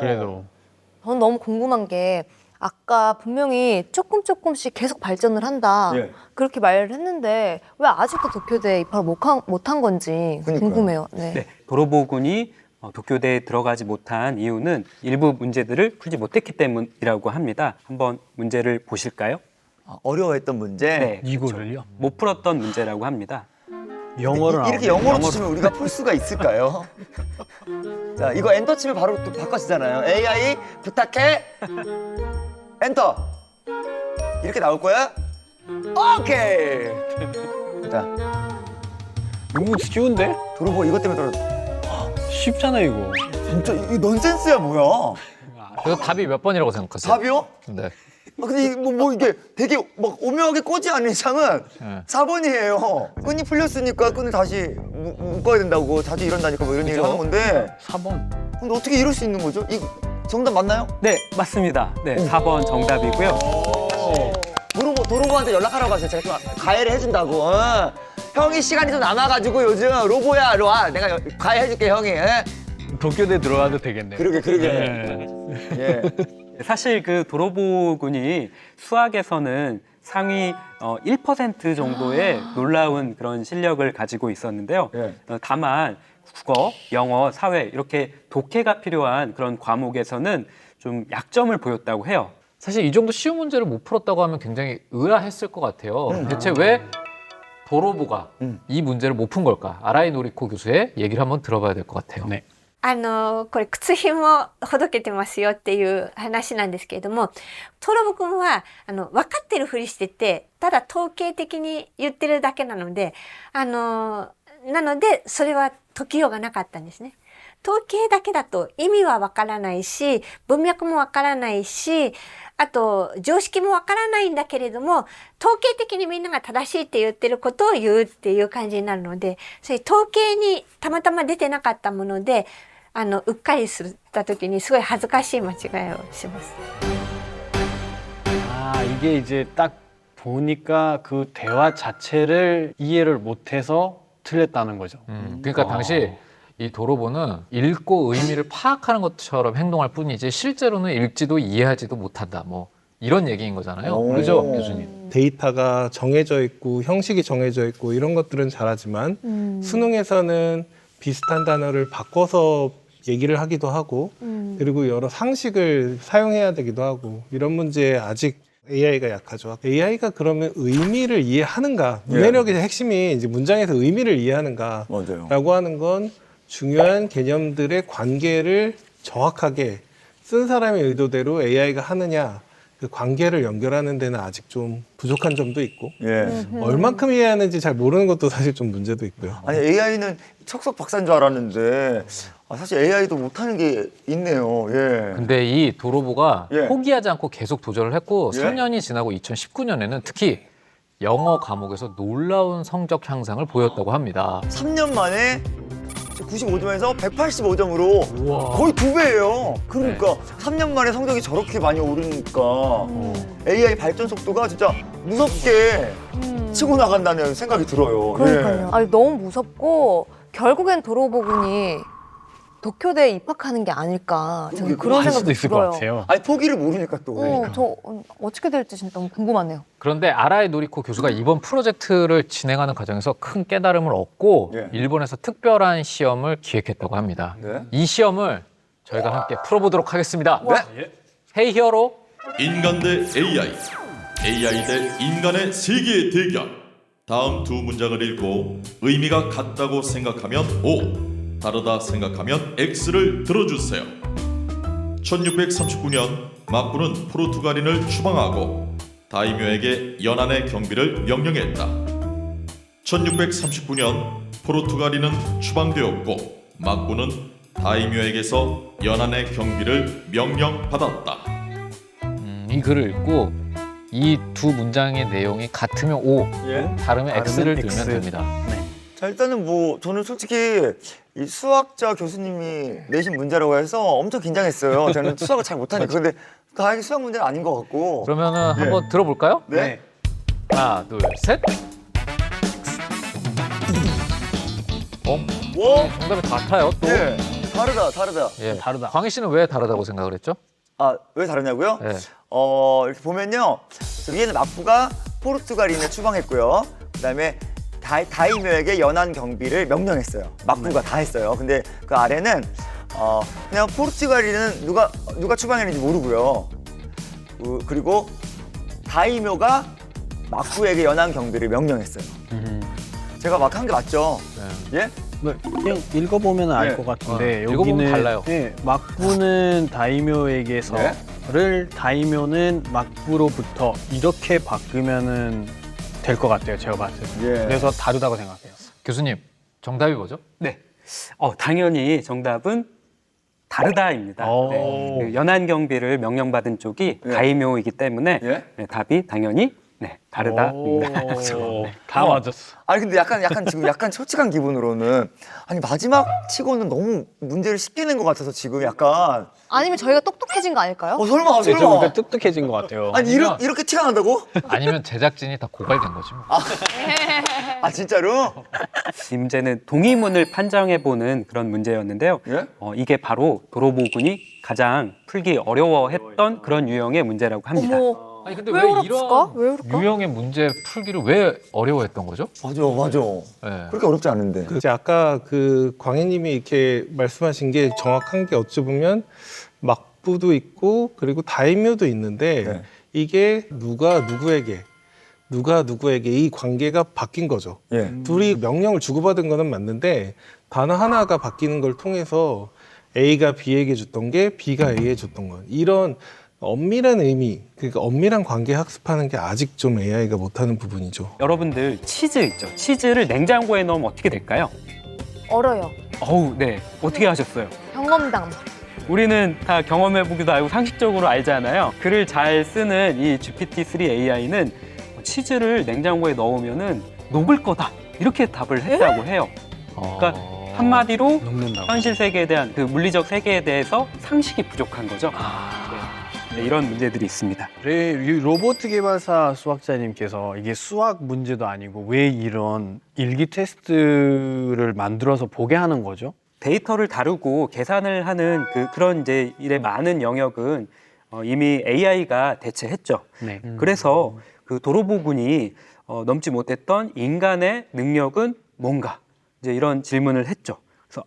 E: 그래도
C: 저는 너무 궁금한 게 아까 분명히 조금씩 계속 발전을 한다 그렇게 말을 했는데 왜 아직도 도쿄대에 입학을 못한 건지 궁금해요.
F: 네, 도로보군이 도쿄대에 들어가지 못한 이유는 일부 문제들을 풀지 못했기 때문이라고 합니다. 한번 문제를 보실까요?
B: 어려워했던 문제?
F: 네,
E: 이거를요?
F: 못 풀었던 문제라고 합니다.
E: 영어를
B: 이렇게 영어로 치면 우리가 풀 수가 있을까요? 자, 이거 엔터 치면 바로 또 바꿔지잖아요. AI 부탁해. 엔터. 이렇게 나올 거야? 오케이. 자,
E: 너무 쉬운데?
B: 도로보 이것 때문에 떨어졌어.
E: 쉽잖아 이거.
B: 진짜 이 넌센스야 뭐야?
A: 그래서 답이 몇 번이라고 생각하세요?
B: 답이요?
A: 네.
B: 근데 뭐 이게 되게 막 오묘하게 꼬지 않는 이상은 4번이에요. 끈이 풀렸으니까 끈을 다시 묶어야 된다고 자주 이런다니까 뭐 이런 얘기를 하는 건데
E: 4번.
B: 근데 어떻게 이럴 수 있는 거죠? 이거 정답 맞나요?
F: 네, 맞습니다. 네, 4번 정답이고요.
B: 도로보한테 연락하라고 하세요. 제가 좀 가해를 해준다고. 형이 시간이 좀 남아가지고 요즘 로보야 이리 와. 내가 가해해줄게 형이.
E: 도쿄대 들어가도 되겠네.
B: 그러게. 예.
F: 사실 그 도로보군이 수학에서는 상위 1% 정도의 놀라운 그런 실력을 가지고 있었는데요. 다만 국어, 영어, 사회 이렇게 독해가 필요한 그런 과목에서는 좀 약점을 보였다고 해요.
A: 사실 이 정도 쉬운 문제를 못 풀었다고 하면 굉장히 의아했을 것 같아요. 대체 왜 도로보가 이 문제를 못 푼 걸까? 아라이 노리코 교수의 얘기를 한번 들어봐야 될 것 같아요.
F: 네.
I: これ靴ひもほどけてますよっていう話なんですけれども、トロボくんは分かってるふりしてて、ただ統計的に言ってるだけなので、なのでそれは解きようがなかったんですね。統計だけだと意味はわからないし、文脈もわからないし、あと常識もわからないんだけれども、統計的にみんなが正しいって言ってることを言うっていう感じになるので、そういう統計にたまたま出てなかったもので、うっかりした時にすごい恥ずかしい間違いをします。
E: 아, 이게 이제 딱 보니까 그 대화 자체를 이해를 못해서 틀렸다는 거죠.
A: 그러니까 당시 이 도로보는 읽고 의미를 파악하는 것처럼 행동할 뿐이지 실제로는 읽지도 이해하지도 못한다. 뭐 이런 얘기인 거잖아요. 그렇죠, 교수님?
G: 데이터가 정해져 있고 형식이 정해져 있고 이런 것들은 잘하지만 수능에서는 비슷한 단어를 바꿔서 얘기를 하기도 하고 그리고 여러 상식을 사용해야 되기도 하고 이런 문제에 아직 AI가 약하죠. AI가 그러면 의미를 이해하는가? 문해력의 핵심이 이제 문장에서 의미를 이해하는가라고 하는 건 중요한 개념들의 관계를 정확하게 쓴 사람의 의도대로 AI가 하느냐, 그 관계를 연결하는 데는 아직 좀 부족한 점도 있고 얼만큼 이해하는지 잘 모르는 것도 사실 좀 문제도 있고요.
B: 아니 AI는 척석 박사인 줄 알았는데 사실 AI도 못하는 게 있네요. 예.
A: 근데 이 도로보가
B: 예.
A: 포기하지 않고 계속 도전을 했고
B: 예.
A: 3년이 지나고 2019년에는 특히 영어 과목에서 놀라운 성적 향상을 보였다고 합니다.
B: 3년 만에 95점에서 185점으로 거의 2배예요. 그러니까 3년 만에 성적이 저렇게 많이 오르니까 AI 발전 속도가 진짜 무섭게 치고 나간다는 생각이 들어요.
C: 그러니까요. 아니, 너무 무섭고 결국엔 도로보군이 도쿄대에 입학하는 게 아닐까. 저는 그런 생각도 들어요.
B: 아니 포기를 모르니까 또.
C: 저 어떻게 될지 진짜 너무 궁금하네요.
A: 그런데 아라이 노리코 교수가 이번 프로젝트를 진행하는 과정에서 큰 깨달음을 얻고
B: 예.
A: 일본에서 특별한 시험을 기획했다고 합니다.
B: 네.
A: 이 시험을 저희가 함께 풀어보도록 하겠습니다.
B: 네.
A: 헤이 히어로.
J: 인간 대 AI, AI 대 인간의 세계의 대결. 다음 두 문장을 읽고 의미가 같다고 생각하면 O, 다르다 생각하면 X를 들어주세요. 1639년 막부는 포르투갈인을 추방하고 다이묘에게 연안의 경비를 명령했다. 1639년 포르투갈인은 추방되었고 막부는 다이묘에게서 연안의 경비를 명령받았다.
A: 이 글을 읽고 이 두 문장의 내용이 같으면 O,
B: 예.
A: 다르면 X를
E: X.
A: 들면 됩니다.
B: 자 일단은 뭐 저는 솔직히 이 수학자 교수님이 내신 문제라고 해서 엄청 긴장했어요. 저는 수학을 잘 못하니까. 근데 다행히 수학 문제는 아닌 것 같고.
A: 그러면은 한번 들어볼까요?
B: 네.
A: 하나, 둘, 셋.
B: 와.
A: 정답이 같아요. 또.
B: 예. 다르다.
A: 예.
E: 다르다.
A: 광희 씨는 왜 다르다고 생각을 했죠?
B: 아, 왜 다르냐고요?
A: 네.
B: 이렇게 보면요. 위에는 막부가 포르투갈인을 추방했고요. 그다음에 다이묘에게 연안 경비를 명령했어요. 막부가 다 했어요. 근데 그 아래는 그냥 포르투갈인은 누가 추방했는지 모르고요. 그리고 다이묘가 막부에게 연안 경비를 명령했어요. 제가 막 한 게 맞죠? 예?
E: 네, 그냥 읽어보면 알
B: 네.
E: 것 같은데
A: 읽어보면
E: 여기는
A: 달라요.
E: 네, 막부는 다이묘에게서를 다이묘는 막부로부터 이렇게 바꾸면은 될 것 같아요. 제가 봤을 때.
B: 예.
E: 그래서 다르다고 생각해요.
A: 교수님, 정답이 뭐죠?
F: 네. 당연히 정답은 다르다입니다. 네. 그 연안 경비를 명령받은 쪽이
B: 예.
F: 다이묘이기 때문에
B: 예?
F: 네, 답이 당연히 다르다입니다.
E: 다 맞았어.
B: 아니 근데 약간 지금 약간 솔직한 기분으로는 아니 마지막 치고는 너무 문제를 쉽게 낸 것 같아서 지금 약간
C: 아니면 저희가 똑똑해진 거 아닐까요?
B: 설마
E: 좀 그러니까 똑똑해진 것 같아요.
B: 아니 이렇게 티가 난다고?
A: 아니면 제작진이 다 고갈된 거지 뭐.
B: 아 진짜로?
F: 이 문제는 동의문을 판정해보는 그런 문제였는데요.
B: 예?
F: 이게 바로 도로보군이 가장 풀기 어려워했던 그런 유형의 문제라고 합니다.
C: 어머,
A: 아니 근데
C: 왜
A: 왜
C: 어렵을까? 왜
A: 이런
C: 그럴까?
A: 유형의 문제 풀기를 왜 어려워했던 거죠?
B: 맞아.
A: 네.
B: 그렇게 어렵지 않은데.
G: 이제 아까 그 광희님이 이렇게 말씀하신 게 정확한 게 어찌 보면 막부도 있고 그리고 다이묘도 있는데
B: 네.
G: 이게 누가 누구에게 이 관계가 바뀐 거죠.
B: 예.
G: 둘이 명령을 주고받은 거는 맞는데 단어 하나가 바뀌는 걸 통해서 A가 B에게 줬던 게 B가 A에 줬던 거. 이런 엄밀한 의미, 그러니까 엄밀한 관계 학습하는 게 아직 좀 AI가 못하는 부분이죠.
F: 여러분들 치즈 있죠? 치즈를 냉장고에 넣으면 어떻게 될까요?
C: 얼어요.
F: 어우, 네. 어떻게 하셨어요?
C: 경험담.
F: 우리는 다 경험해보기도 알고 상식적으로 알잖아요. 글을 잘 쓰는 이 GPT-3 AI는 치즈를 냉장고에 넣으면은 녹을 거다. 이렇게 답을 했다고 해요. 그러니까 한마디로
E: 녹는다고.
F: 현실 세계에 대한 그 물리적 세계에 대해서 상식이 부족한 거죠. 네, 이런 문제들이 있습니다.
E: 로봇 개발사 수학자님께서 이게 수학 문제도 아니고 왜 이런 일기 테스트를 만들어서 보게 하는 거죠?
F: 데이터를 다루고 계산을 하는 그런 이제 일의 많은 영역은 이미 AI가 대체했죠.
E: 네.
F: 그래서 그 도로보군이 넘지 못했던 인간의 능력은 뭔가 이제 이런 질문을 했죠. 그래서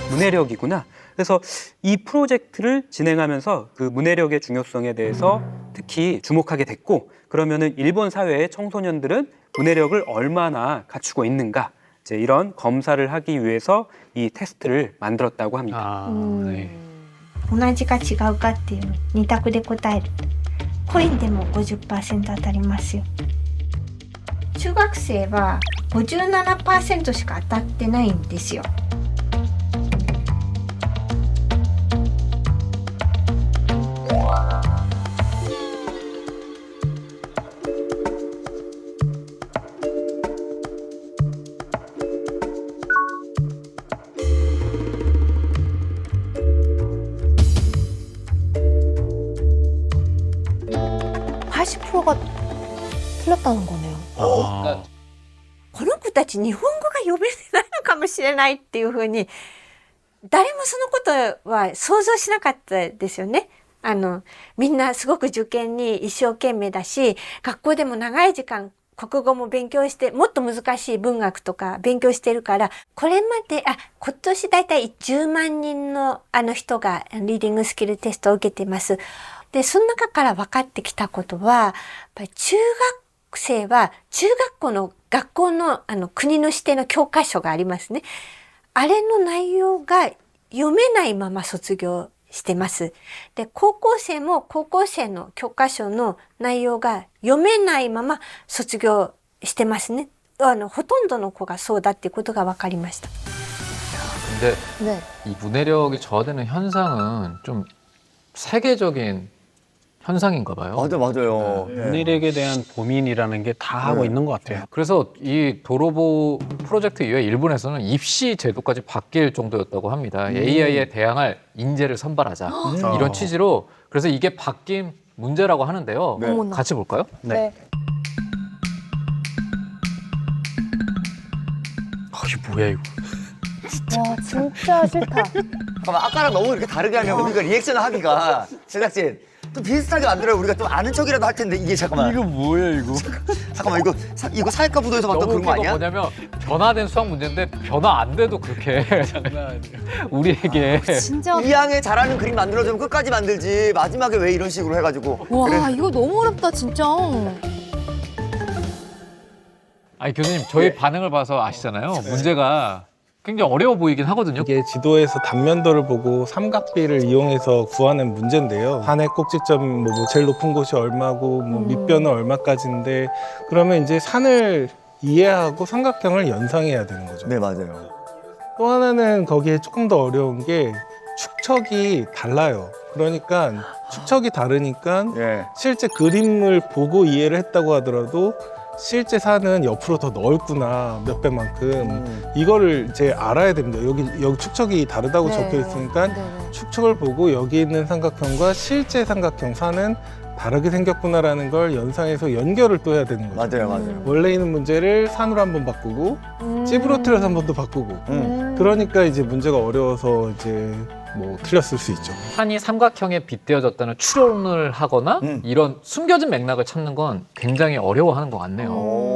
F: 문해력이구나. 그래서 이 프로젝트를 진행하면서 그 문해력의 중요성에 대해서 특히 주목하게 됐고, 그러면은 일본 사회의 청소년들은 문해력을 얼마나 갖추고 있는가, 이제 이런 검사를 하기 위해서 이 테스트를 만들었다고 합니다.
E: 네.
I: 同じか違うかっていう2択で答える。コインでも 50% 当たりますよ。中学生は 57% しか当たってないんですよ。
C: 80%가 틀렸다는 거네요.
I: この子たち日本語が読めてないのかもしれないっていうふうに誰もそのことは想像しなかったですよね。みんなすごく受験に一生懸命だし、学校でも長い時間国語も勉強して、もっと難しい文学とか勉強してるから、これまで、今年だいたい10万人の人がリーディングスキルテストを受けてます。で、その中から分かってきたことは、やっぱり中学生は中学校の学校の国の指定の教科書がありますね。あれの内容が読めないまま卒業してます。で、高校生も高校生の教科書の内容が読めないまま卒業してますね。ほとんどの子がそうだっていうことが分かりました。
A: 근데
C: 네.
A: 이 문해력이 저하되는 현상은 좀 세계적인 현상인가 봐요.
B: 맞아요.
E: 문해력에 대한 고민이라는 게 다 하고 있는 것 같아요.
A: 그래서 이 도로보 프로젝트 이후에 일본에서는 입시 제도까지 바뀔 정도였다고 합니다. AI에 대항할 인재를 선발하자. 이런 취지로. 그래서 이게 바뀐 문제라고 하는데요.
B: 네.
A: 같이 볼까요?
E: 네. 이게 뭐야 이거?
C: 와, 진짜 싫다.
B: 잠깐만, 아까랑 너무 이렇게 다르게 하면 우리가 리액션을 하기가 제작진 좀 비슷하게 만들어요. 우리가 좀 아는 척이라도 할 텐데 이게 잠깐만.
E: 이거 뭐야 이거?
B: 잠깐만 이거 사회과 부도에서 봤던 그런 거 아니야?
A: 뭐냐면 변화된 수학 문제인데 변화 안 돼도 그렇게 장난 아니에요. 우리에게
C: 진짜.
B: 2항에 잘하는 그림 만들어주면 끝까지 만들지 마지막에 왜 이런 식으로 해가지고.
C: 와,
B: 그래.
C: 이거 너무 어렵다, 진짜.
A: 아니 교수님 저희 반응을 봐서 아시잖아요. 문제가 굉장히 어려워 보이긴 하거든요.
G: 이게 지도에서 단면도를 보고 삼각비를 이용해서 구하는 문제인데요. 산의 꼭지점 뭐 제일 높은 곳이 얼마고 뭐 밑변은 얼마까지인데 그러면 이제 산을 이해하고 삼각형을 연상해야 되는 거죠.
B: 네, 맞아요.
G: 또 하나는 거기에 조금 더 어려운 게 축척이 달라요. 그러니까 축척이 다르니까
B: 예.
G: 실제 그림을 보고 이해를 했다고 하더라도 실제 산은 옆으로 더 넓구나 몇 배만큼 이거를 이제 알아야 됩니다. 여기 축척이 다르다고
C: 네.
G: 적혀 있으니까
C: 네.
G: 축척을 보고 여기 있는 삼각형과 실제 삼각형 산은 다르게 생겼구나라는 걸 연상해서 연결을 또 해야 되는 거죠.
B: 맞아요.
G: 원래 있는 문제를 산으로 한번 바꾸고 찌부러뜨려서 한 번 더 바꾸고 그러니까 이제 문제가 어려워서 이제 뭐 틀렸을 수 있죠.
A: 산이 삼각형에 빗대어졌다는 추론을 하거나 이런 숨겨진 맥락을 찾는 건 굉장히 어려워하는 것 같네요.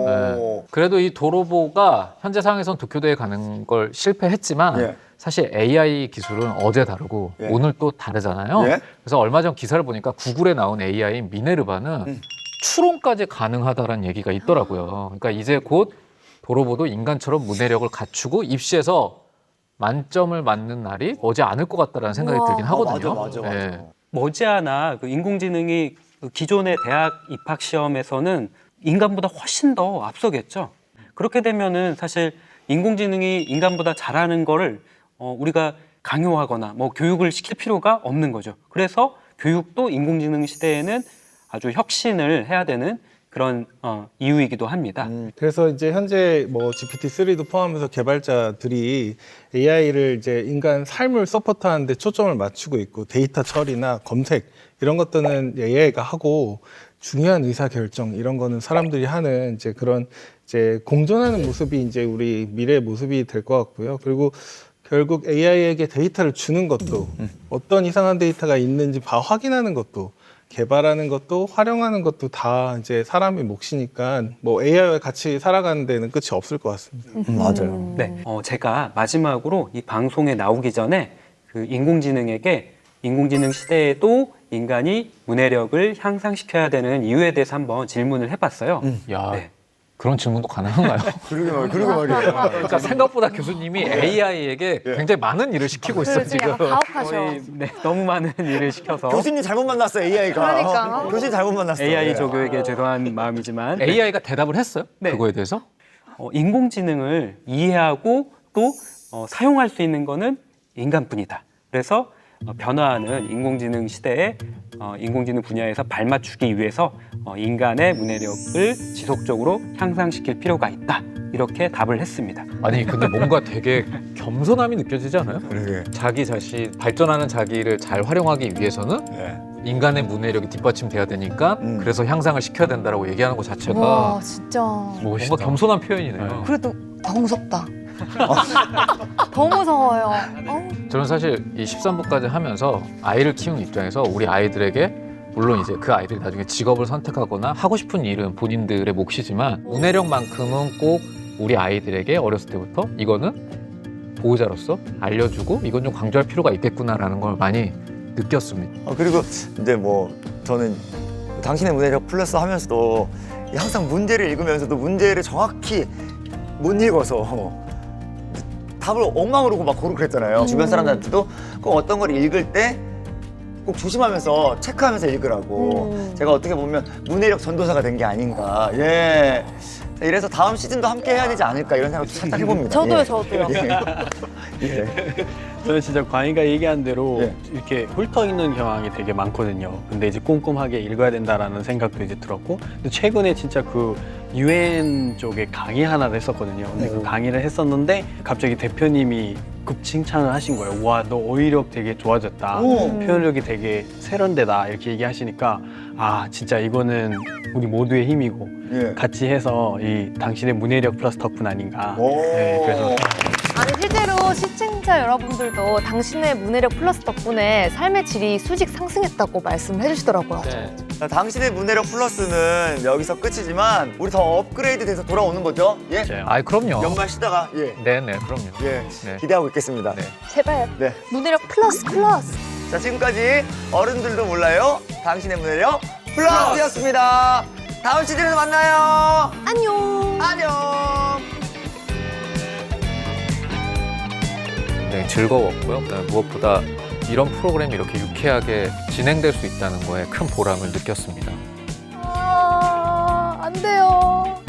A: 네. 그래도 이 도로보가 현재 상황에선 도쿄대에 가는 걸 실패했지만
B: 예.
A: 사실 AI 기술은 어제 다르고
B: 예.
A: 오늘 또 다르잖아요.
B: 예.
A: 그래서 얼마 전 기사를 보니까 구글에 나온 AI인 미네르바는 추론까지 가능하다라는 얘기가 있더라고요. 그러니까 이제 곧 도로보도 인간처럼 문해력을 갖추고 입시에서 만점을 맞는 날이 머지 않을 것 같다라는 생각이 들긴 하거든요.
B: 맞아.
A: 예.
F: 머지않아 그 인공지능이 그 기존의 대학 입학 시험에서는 인간보다 훨씬 더 앞서겠죠. 그렇게 되면은 사실 인공지능이 인간보다 잘하는 거를 우리가 강요하거나 뭐 교육을 시킬 필요가 없는 거죠. 그래서 교육도 인공지능 시대에는 아주 혁신을 해야 되는 그런 이유이기도 합니다.
G: 그래서 이제 현재 뭐 GPT-3도 포함해서 개발자들이 AI를 이제 인간 삶을 서포트하는데 초점을 맞추고 있고 데이터 처리나 검색 이런 것들은 AI가 하고 중요한 의사 결정 이런 거는 사람들이 하는 이제 그런 이제 공존하는 모습이 이제 우리 미래의 모습이 될 것 같고요. 그리고 결국 AI에게 데이터를 주는 것도 어떤 이상한 데이터가 있는지 확인하는 것도 개발하는 것도 활용하는 것도 다 이제 사람의 몫이니까 뭐 AI와 같이 살아가는 데는 끝이 없을 것 같습니다.
B: 맞아요.
F: 네, 제가 마지막으로 이 방송에 나오기 전에 그 인공지능에게 인공지능 시대에도 인간이 문해력을 향상시켜야 되는 이유에 대해서 한번 질문을 해봤어요.
A: 야,
F: 네.
A: 그런 질문도 가능한가요?
B: 그러게 말이에요.
A: 그러니까 생각보다 교수님이 AI에게 굉장히 많은 일을 시키고 있어요
C: 그렇지,
A: 지금.
C: 약간 가혹하셔.
F: 거의, 네, 너무 많은 일을 시켜서
B: 교수님 잘못 만났어요, AI가.
C: 그러니까.
B: 교수님 잘못 만났어요.
F: AI 조교에게 죄송한 마음이지만
A: AI가 대답을 했어요?
F: 네.
A: 그거에 대해서?
F: 인공지능을 이해하고 또 사용할 수 있는 거는 인간뿐이다. 그래서 변화하는 인공지능 시대에 인공지능 분야에서 발맞추기 위해서 인간의 문해력을 지속적으로 향상시킬 필요가 있다. 이렇게 답을 했습니다.
A: 아니 근데 뭔가 되게 겸손함이 느껴지지 않아요?
B: 그러게.
A: 자기 자신 발전하는 자기를 잘 활용하기 위해서는 인간의 문해력이 뒷받침돼야 되니까 그래서 향상을 시켜야 된다라고 얘기하는 것 자체가
C: 와, 진짜.
A: 뭔가 겸손한 표현이네요.
C: 그래도 더 무섭다. 더 무서워요.
A: 저는 사실 이 13부까지 하면서 아이를 키우는 입장에서 우리 아이들에게 물론 이제 그 아이들이 나중에 직업을 선택하거나 하고 싶은 일은 본인들의 몫이지만 문해력만큼은 꼭 우리 아이들에게 어렸을 때부터 이거는 보호자로서 알려주고 이건 좀 강조할 필요가 있겠구나라는 걸 많이 느꼈습니다.
B: 그리고 이제 뭐 저는 당신의 문해력 플러스 하면서도 항상 문제를 읽으면서도 문제를 정확히 못 읽어서 답을 엉망으로 막 고르고 그랬잖아요. 주변 사람들한테도 꼭 어떤 걸 읽을 때 꼭 조심하면서 체크하면서 읽으라고. 제가 어떻게 보면 문해력 전도사가 된 게 아닌가. 예. 이래서 다음 시즌도 함께 해야 되지 않을까 이런 생각도 살짝 해봅니다.
C: 저도요.
B: 예.
E: 저는 진짜 광희가 얘기한 대로 이렇게 훑어 있는 경향이 되게 많거든요. 근데 이제 꼼꼼하게 읽어야 된다라는 생각도 이제 들었고, 근데 최근에 진짜 그 UN 쪽에 강의 하나를 했었거든요. 근데 그 강의를 했었는데 갑자기 대표님이 급칭찬을 하신 거예요. 와, 너 어휘력 되게 좋아졌다. 표현력이 되게 세련되다. 이렇게 얘기하시니까 아, 진짜 이거는 우리 모두의 힘이고 같이 해서 이 당신의 문해력 플러스 덕분 아닌가. 네, 그래서
C: 아니 실제로 시청자 여러분들도 당신의 문해력 플러스 덕분에 삶의 질이 수직 상승했다고 말씀을 해주시더라고요.
B: 자, 당신의 문해력 플러스는 여기서 끝이지만 우리 더 업그레이드 돼서 돌아오는 거죠? 예?
A: 아, 그럼요.
B: 연말 쉬다가
A: 네네, 그럼요.
B: 예.
A: 네.
B: 기대하고 있겠습니다.
C: 제발.
B: 네.
C: 문해력 플러스.
B: 자, 지금까지 어른들도 몰라요. 당신의 문해력 플러스였습니다. 다음 시즌에서 만나요.
C: 안녕.
A: 굉장히 즐거웠고요. 무엇보다 이런 프로그램이 이렇게 유쾌하게 진행될 수 있다는 거에 큰 보람을 느꼈습니다.
C: 안 돼요.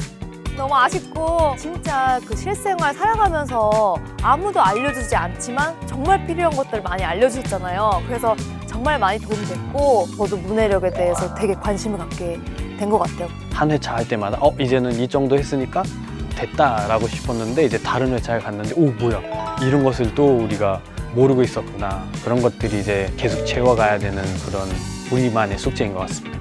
C: 너무 아쉽고 진짜 그 실생활 살아가면서 아무도 알려주지 않지만 정말 필요한 것들 많이 알려주셨잖아요. 그래서 정말 많이 도움이 됐고 저도 문해력에 대해서 되게 관심을 갖게 된 것 같아요.
E: 한 회차 할 때마다 이제는 이 정도 했으니까 됐다라고 싶었는데 이제 다른 회차에 갔는데 오, 뭐야, 이런 것을 또 우리가 모르고 있었구나. 그런 것들이 이제 계속 채워가야 되는 그런 우리만의 숙제인 것 같습니다.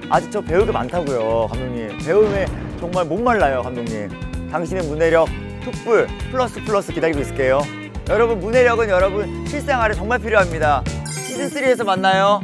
B: 아직 저 배울 게 많다고요, 감독님. 배움에 정말 못 말라요, 감독님. 당신의 문해력 툭불 플러스 기다리고 있을게요. 여러분, 문해력은 여러분 실생활에 정말 필요합니다. 시즌3에서 만나요.